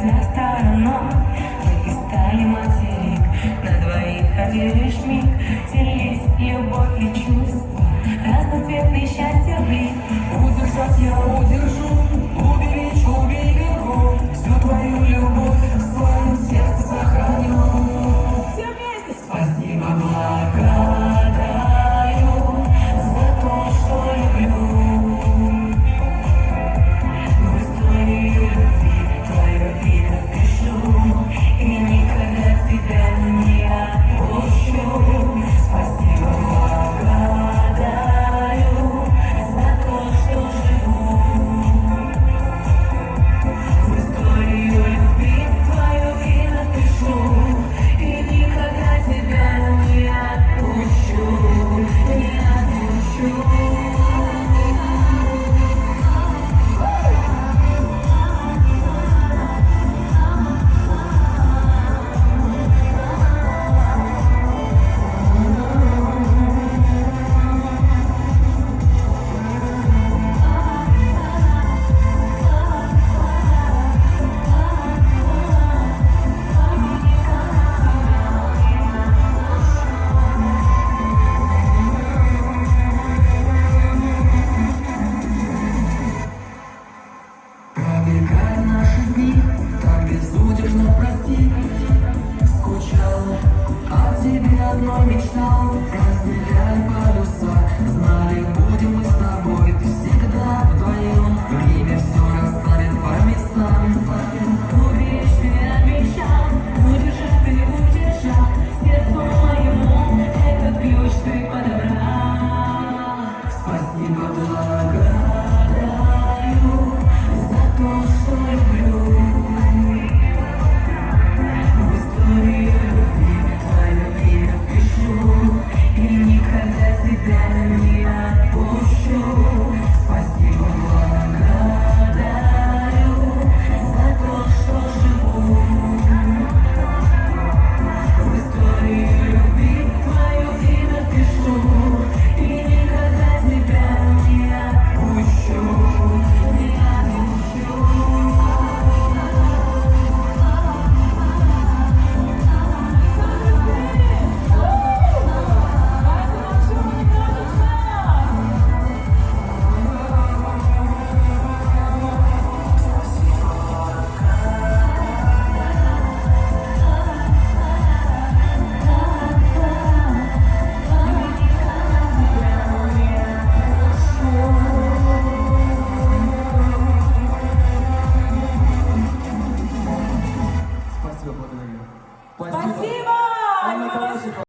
за стороной. Мы стали материк, на двоих один лишь миг. Делись любовь и чувства, разноцветный счастье блик. Удержать я удержу, уберечь уберегу. Всю твою любовь в своем сердце сохраню. Все вместе! Спасибо, благодарю за то, что люблю. В историю любви твое имя пишу, и никогда тебя не отпущу. Спасибо, благодарю за то, что живу. В историю любви твое имя пишу, и никогда тебя не отпущу, не отпущу. Пробегай наши дни, так безудержно прости. Скучал, о тебе одной мечтал. Разделяли полюса, знали, будем мы с тобой всегда вдвоем. Время все расставит по местам. Уберечь ты обещал, удержать ты удержал. Сердцу моему этот ключ ты подобрал. Спасибо, благодарю за то, что люблю. В историю любви твое имя пишу, и никогда тебя не отпущу. Спасибо, благодарю за то, что живу. В историю любви твое имя пишу, и никогда тебя не отпущу, не отпущу. Спасибо, благодарю. Спасибо! Анна Калашникова.